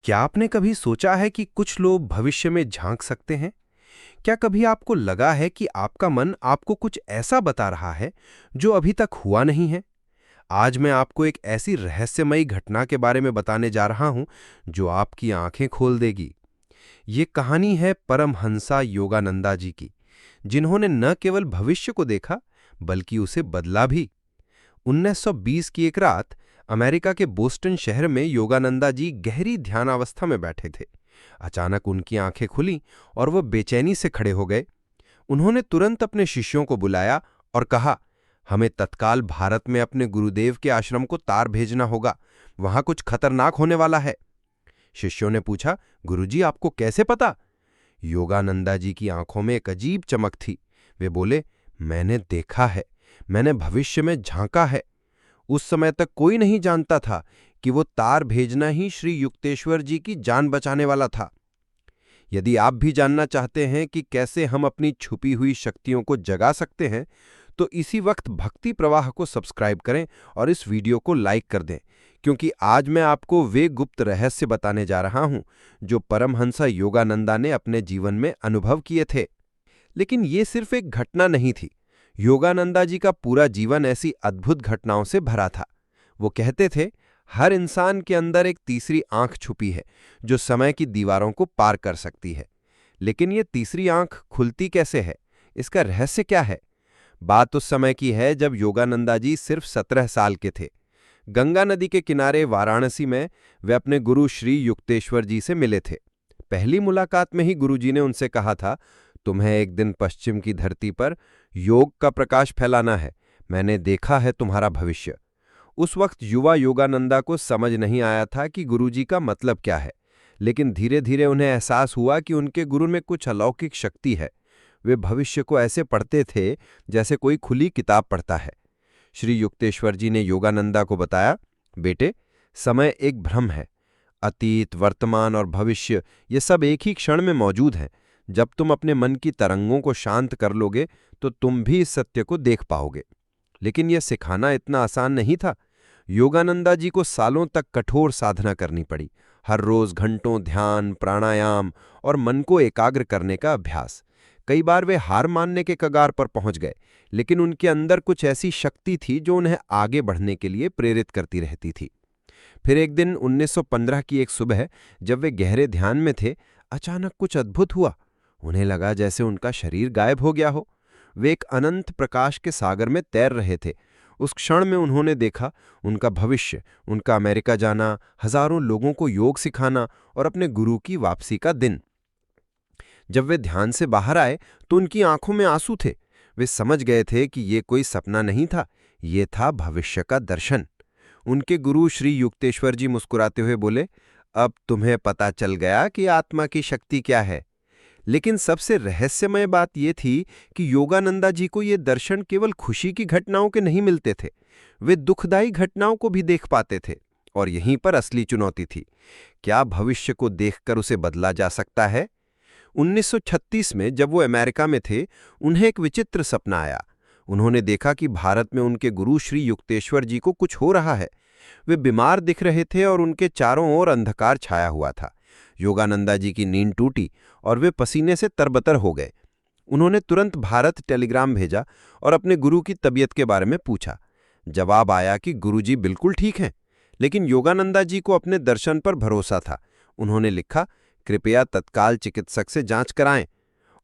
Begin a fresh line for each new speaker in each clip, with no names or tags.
क्या आपने कभी सोचा है कि कुछ लोग भविष्य में झांक सकते हैं? क्या कभी आपको लगा है कि आपका मन आपको कुछ ऐसा बता रहा है जो अभी तक हुआ नहीं है? आज मैं आपको एक ऐसी रहस्यमयी घटना के बारे में बताने जा रहा हूं जो आपकी आंखें खोल देगी। ये कहानी है परमहंसा योगानंदा जी की, जिन्होंने न केवल भविष्य को देखा बल्कि उसे बदला भी। 1920 की एक रात अमेरिका के बोस्टन शहर में योगानंदा जी गहरी ध्यानावस्था में बैठे थे। अचानक उनकी आंखें खुली और वह बेचैनी से खड़े हो गए। उन्होंने तुरंत अपने शिष्यों को बुलाया और कहा, हमें तत्काल भारत में अपने गुरुदेव के आश्रम को तार भेजना होगा, वहां कुछ खतरनाक होने वाला है। शिष्यों ने पूछा, गुरुजी आपको कैसे पता? योगानंदा जी की आंखों में एक अजीब चमक थी। वे बोले, मैंने देखा है, मैंने भविष्य में झांका है। उस समय तक कोई नहीं जानता था कि वो तार भेजना ही श्री युक्तेश्वर जी की जान बचाने वाला था। यदि आप भी जानना चाहते हैं कि कैसे हम अपनी छुपी हुई शक्तियों को जगा सकते हैं, तो इसी वक्त भक्ति प्रवाह को सब्सक्राइब करें और इस वीडियो को लाइक कर दें, क्योंकि आज मैं आपको वे गुप्त रहस्य बताने जा रहा हूं जो परमहंसा योगानंदा ने अपने जीवन में अनुभव किए थे। लेकिन ये सिर्फ एक घटना नहीं थी। योगानंदा जी का पूरा जीवन ऐसी अद्भुत घटनाओं से भरा था। वो कहते थे, हर इंसान के अंदर एक तीसरी आंख छुपी है जो समय की दीवारों को पार कर सकती है। लेकिन ये तीसरी आंख खुलती कैसे है? इसका रहस्य क्या है? बात उस समय की है जब योगानंदा जी सिर्फ 17 साल के थे। गंगा नदी के किनारे वाराणसी में वे अपने गुरु श्री युक्तेश्वर जी से मिले थे। पहली मुलाकात में ही गुरुजी ने उनसे कहा था, तुम्हें एक दिन पश्चिम की धरती पर योग का प्रकाश फैलाना है। मैंने देखा है तुम्हारा भविष्य। उस वक्त युवा योगानंदा को समझ नहीं आया था कि गुरुजी का मतलब क्या है, लेकिन धीरे धीरे उन्हें एहसास हुआ कि उनके गुरु में कुछ अलौकिक शक्ति है। वे भविष्य को ऐसे पढ़ते थे जैसे कोई खुली किताब पढ़ता है। श्री युक्तेश्वर जी ने योगानंदा को बताया, बेटे, समय एक भ्रम है। अतीत, वर्तमान और भविष्य ये सब एक ही क्षण में मौजूद हैं। जब तुम अपने मन की तरंगों को शांत कर लोगे तो तुम भी इस सत्य को देख पाओगे। लेकिन यह सिखाना इतना आसान नहीं था। योगानंदा जी को सालों तक कठोर साधना करनी पड़ी। हर रोज घंटों ध्यान, प्राणायाम और मन को एकाग्र करने का अभ्यास। कई बार वे हार मानने के कगार पर पहुंच गए, लेकिन उनके अंदर कुछ ऐसी शक्ति थी जो उन्हें आगे बढ़ने के लिए प्रेरित करती रहती थी। फिर एक दिन 1915 की एक सुबह, जब वे गहरे ध्यान में थे, अचानक कुछ अद्भुत हुआ। उन्हें लगा जैसे उनका शरीर गायब हो गया हो। वे एक अनंत प्रकाश के सागर में तैर रहे थे। उस क्षण में उन्होंने देखा उनका भविष्य, उनका अमेरिका जाना, हजारों लोगों को योग सिखाना और अपने गुरु की वापसी का दिन। जब वे ध्यान से बाहर आए तो उनकी आंखों में आंसू थे। वे समझ गए थे कि ये कोई सपना नहीं था, ये था भविष्य का दर्शन। उनके गुरु श्री युक्तेश्वर जी मुस्कुराते हुए बोले, अब तुम्हें पता चल गया कि आत्मा की शक्ति क्या है। लेकिन सबसे रहस्यमय बात यह थी कि योगानंदा जी को ये दर्शन केवल खुशी की घटनाओं के नहीं मिलते थे। वे दुखदायी घटनाओं को भी देख पाते थे। और यहीं पर असली चुनौती थी, क्या भविष्य को देखकर उसे बदला जा सकता है? 1936 में जब वो अमेरिका में थे, उन्हें एक विचित्र सपना आया। उन्होंने देखा कि भारत में उनके गुरु श्री युक्तेश्वर जी को कुछ हो रहा है। वे बीमार दिख रहे थे और उनके चारों ओर अंधकार छाया हुआ था। योगानंदा जी की नींद टूटी और वे पसीने से तरबतर हो गए। उन्होंने तुरंत भारत टेलीग्राम भेजा और अपने गुरु की तबीयत के बारे में पूछा। जवाब आया कि गुरुजी बिल्कुल ठीक हैं, लेकिन योगानंदा जी को अपने दर्शन पर भरोसा था। उन्होंने लिखा, कृपया तत्काल चिकित्सक से जांच कराएं।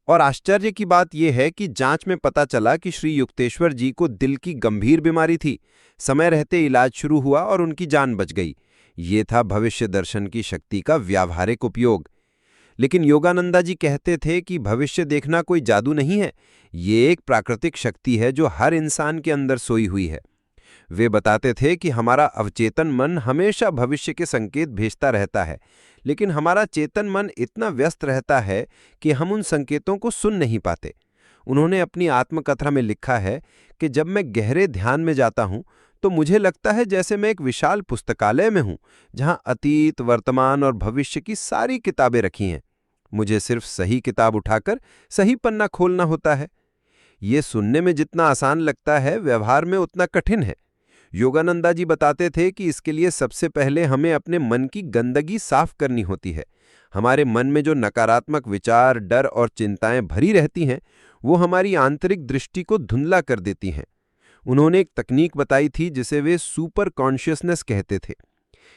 और आश्चर्य की बात यह है कि जांच में पता चला कि श्री युक्तेश्वर जी को दिल की गंभीर बीमारी थी। समय रहते इलाज शुरू हुआ और उनकी जान बच गई। ये था भविष्य दर्शन की शक्ति का व्यावहारिक उपयोग। लेकिन योगानंदा जी कहते थे कि भविष्य देखना कोई जादू नहीं है, ये एक प्राकृतिक शक्ति है जो हर इंसान के अंदर सोई हुई है। वे बताते थे कि हमारा अवचेतन मन हमेशा भविष्य के संकेत भेजता रहता है, लेकिन हमारा चेतन मन इतना व्यस्त रहता है कि हम उन संकेतों को सुन नहीं पाते। उन्होंने अपनी आत्मकथा में लिखा है कि जब मैं गहरे ध्यान में जाता हूं तो मुझे लगता है जैसे मैं एक विशाल पुस्तकालय में हूं, जहां अतीत, वर्तमान और भविष्य की सारी किताबें रखी हैं। मुझे सिर्फ सही किताब उठाकर सही पन्ना खोलना होता है। ये सुनने में जितना आसान लगता है, व्यवहार में उतना कठिन है। योगानंदा जी बताते थे कि इसके लिए सबसे पहले हमें अपने मन की गंदगी साफ करनी होती है। हमारे मन में जो नकारात्मक विचार, डर और चिंताएं भरी रहती हैं, वो हमारी आंतरिक दृष्टि को धुंधला कर देती हैं। उन्होंने एक तकनीक बताई थी जिसे वे सुपर कॉन्शियसनेस कहते थे।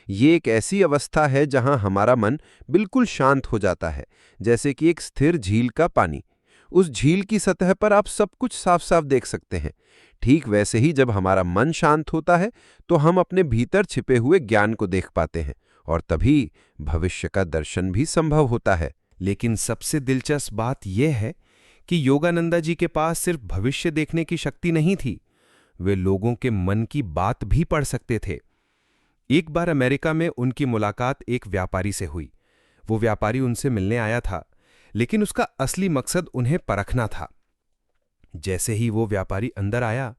ये एक ऐसी अवस्था है जहां हमारा मन बिल्कुल शांत हो जाता है, जैसे कि एक स्थिर झील का पानी। उस झील की सतह पर आप सब कुछ साफ साफ देख सकते हैं। ठीक वैसे ही जब हमारा मन शांत होता है तो हम अपने भीतर छिपे हुए ज्ञान को देख पाते हैं और तभी भविष्य का दर्शन भी संभव होता है।
लेकिन सबसे दिलचस्प बात यह है कि योगानंदा जी के पास सिर्फ भविष्य देखने की शक्ति नहीं थी, वे लोगों के मन की बात भी पढ़ सकते थे। एक बार अमेरिका में उनकी मुलाकात एक व्यापारी से हुई। वो व्यापारी उनसे मिलने आया था, लेकिन उसका असली मकसद उन्हें परखना था। जैसे ही वो व्यापारी अंदर आया,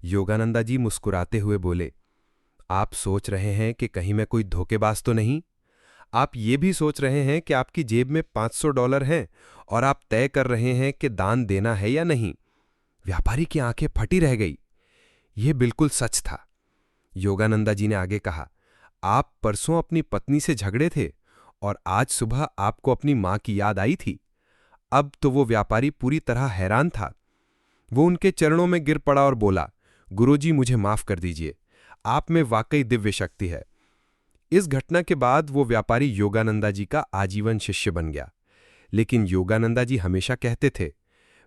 योगानंदा जी मुस्कुराते हुए बोले, आप सोच रहे हैं कि कहीं मैं कोई धोखेबाज तो नहीं? आप ये भी सोच रहे हैं कि आपकी जेब में $500 हैं और आप तय कर रहे हैं कि दान देना है या नहीं? व्यापारी की आंखें फटी रह गई। यह बिल्कुल सच था। योगानंदा जी ने आगे कहा, आप परसों अपनी पत्नी से झगड़े थे और आज सुबह आपको अपनी मां की याद आई थी। अब तो वो व्यापारी पूरी तरह हैरान था। वो उनके चरणों में गिर पड़ा और बोला, गुरुजी मुझे माफ कर दीजिए, आप में वाकई दिव्य शक्ति है। इस घटना के बाद वो व्यापारी योगानंदा जी का आजीवन शिष्य बन गया। लेकिन योगानंदा जी हमेशा कहते थे,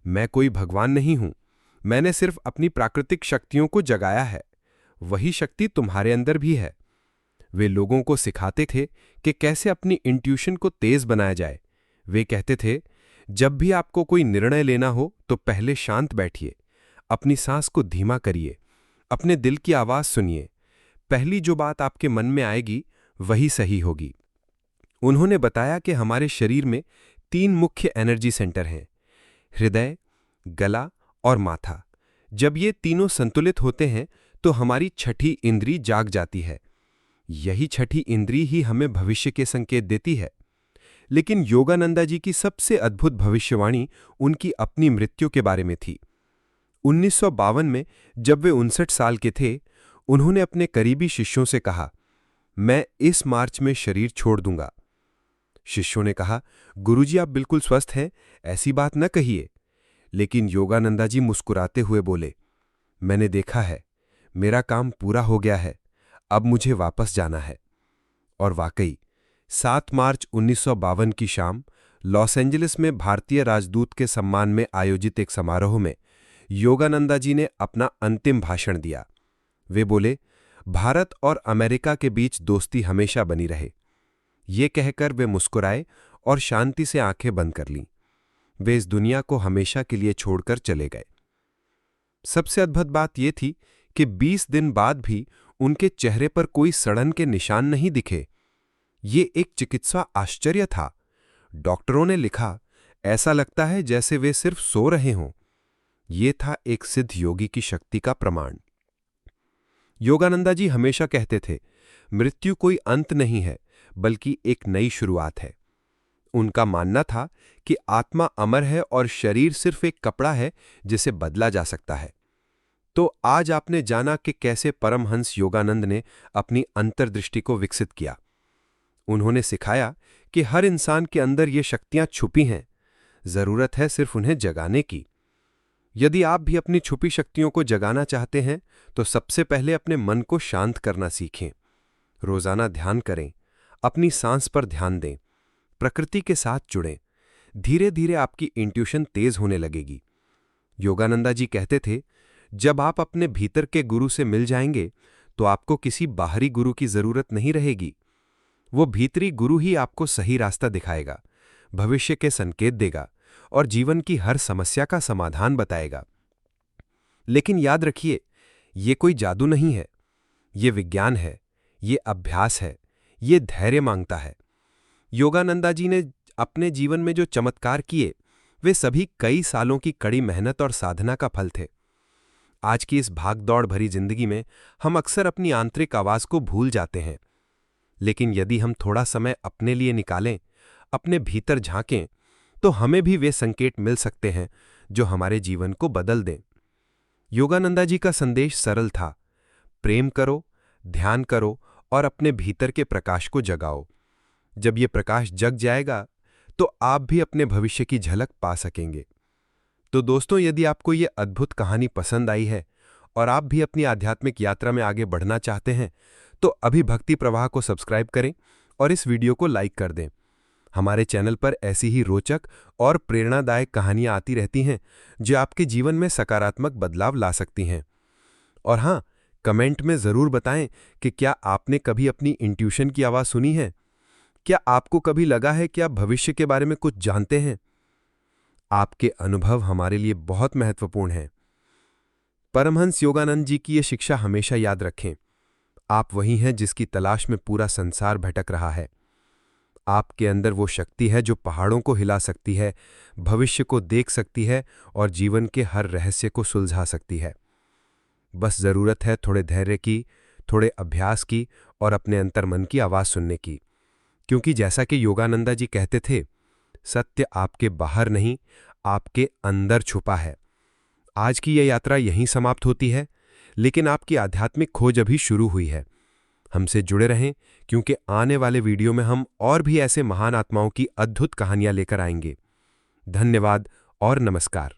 मैं कोई भगवान नहीं हूं, मैंने सिर्फ अपनी प्राकृतिक शक्तियों को जगाया है। वही शक्ति तुम्हारे अंदर भी है। वे लोगों को सिखाते थे कि कैसे अपनी इंट्यूशन को तेज बनाया जाए। वे कहते थे, जब भी आपको कोई निर्णय लेना हो तो पहले शांत बैठिए, अपनी सांस को धीमा करिए, अपने दिल की आवाज सुनिए। पहली जो बात आपके मन में आएगी वही सही होगी। उन्होंने बताया कि हमारे शरीर में 3 मुख्य एनर्जी सेंटर हैं, हृदय, गला और माथा। जब ये तीनों संतुलित होते हैं तो हमारी छठी इंद्री जाग जाती है। यही छठी इंद्री ही हमें भविष्य के संकेत देती है। लेकिन योगानंदा जी की सबसे अद्भुत भविष्यवाणी उनकी अपनी मृत्यु के बारे में थी। 1952 में जब वे 59 साल के थे, उन्होंने अपने करीबी शिष्यों से कहा, मैं इस मार्च में शरीर छोड़ दूंगा। शिष्यों ने कहा, गुरुजी आप बिल्कुल स्वस्थ हैं, ऐसी बात न कहिए। लेकिन योगानंदा जी मुस्कुराते हुए बोले, मैंने देखा है, मेरा काम पूरा हो गया है, अब मुझे वापस जाना है। और वाकई 7 मार्च 1952 की शाम लॉस एंजलिस में भारतीय राजदूत के सम्मान में आयोजित एक समारोह में योगानंदा जी ने अपना अंतिम भाषण दिया। वे बोले, भारत और अमेरिका के बीच दोस्ती हमेशा बनी रहे। ये कहकर वे मुस्कुराए और शांति से आंखें बंद कर लीं। वे इस दुनिया को हमेशा के लिए छोड़कर चले गए। सबसे अद्भुत बात यह थी कि 20 दिन बाद भी उनके चेहरे पर कोई सड़न के निशान नहीं दिखे। ये एक चिकित्सा आश्चर्य था। डॉक्टरों ने लिखा, ऐसा लगता है जैसे वे सिर्फ सो रहे हों। ये था एक सिद्ध योगी की शक्ति का प्रमाण। योगानंदा जी हमेशा कहते थे, मृत्यु कोई अंत नहीं है, बल्कि एक नई शुरुआत है। उनका मानना था कि आत्मा अमर है और शरीर सिर्फ एक कपड़ा है जिसे बदला जा सकता है। तो आज आपने जाना कि कैसे परमहंस योगानंद ने अपनी अंतर्दृष्टि को विकसित किया। उन्होंने सिखाया कि हर इंसान के अंदर ये शक्तियां छुपी हैं, जरूरत है सिर्फ उन्हें जगाने की। यदि आप भी अपनी छुपी शक्तियों को जगाना चाहते हैं तो सबसे पहले अपने मन को शांत करना सीखें। रोजाना ध्यान करें, अपनी सांस पर ध्यान दें, प्रकृति के साथ जुड़ें। धीरे धीरे आपकी इंट्यूशन तेज होने लगेगी। योगानंदा जी कहते थे, जब आप अपने भीतर के गुरु से मिल जाएंगे तो आपको किसी बाहरी गुरु की जरूरत नहीं रहेगी। वो भीतरी गुरु ही आपको सही रास्ता दिखाएगा, भविष्य के संकेत देगा और जीवन की हर समस्या का समाधान बताएगा। लेकिन याद रखिए, ये कोई जादू नहीं है, ये विज्ञान है, ये अभ्यास है, ये धैर्य मांगता है। योगानंदा जी ने अपने जीवन में जो चमत्कार किए, वे सभी कई सालों की कड़ी मेहनत और साधना का फल थे। आज की इस भागदौड़ भरी जिंदगी में हम अक्सर अपनी आंतरिक आवाज को भूल जाते हैं। लेकिन यदि हम थोड़ा समय अपने लिए निकालें, अपने भीतर झांकें, तो हमें भी वे संकेत मिल सकते हैं जो हमारे जीवन को बदल दें। योगानंदा जी का संदेश सरल था,
प्रेम करो, ध्यान करो और अपने भीतर के प्रकाश को जगाओ। जब ये प्रकाश जग जाएगा तो आप भी अपने भविष्य की झलक पा सकेंगे। तो दोस्तों, यदि आपको ये अद्भुत कहानी पसंद आई है और आप भी अपनी आध्यात्मिक यात्रा में आगे बढ़ना चाहते हैं, तो अभी भक्ति प्रवाह को सब्सक्राइब करें और इस वीडियो को लाइक कर दें। हमारे चैनल पर ऐसी ही रोचक और प्रेरणादायक कहानियां आती रहती हैं जो आपके जीवन में सकारात्मक बदलाव ला सकती हैं। और हाँ, कमेंट में ज़रूर बताएं कि क्या आपने कभी अपनी इंट्यूशन की आवाज़ सुनी है? क्या आपको कभी लगा है कि आप भविष्य के बारे में कुछ जानते हैं? आपके अनुभव हमारे लिए बहुत महत्वपूर्ण हैं। परमहंस योगानंद जी की ये शिक्षा हमेशा याद रखें। आप वही हैं जिसकी तलाश में पूरा संसार भटक रहा है। आपके अंदर वो शक्ति है जो पहाड़ों को हिला सकती है, भविष्य को देख सकती है और जीवन के हर रहस्य को सुलझा सकती है। बस ज़रूरत है थोड़े धैर्य की, थोड़े अभ्यास की और अपने अंतर्मन की आवाज़ सुनने की। क्योंकि जैसा कि योगानंदा जी कहते थे, सत्य आपके बाहर नहीं, आपके अंदर छुपा है। आज की यह यात्रा यहीं समाप्त होती है, लेकिन आपकी आध्यात्मिक खोज अभी शुरू हुई है। हमसे जुड़े रहें, क्योंकि आने वाले वीडियो में हम और भी ऐसे महान आत्माओं की अद्भुत कहानियां लेकर आएंगे। धन्यवाद और नमस्कार।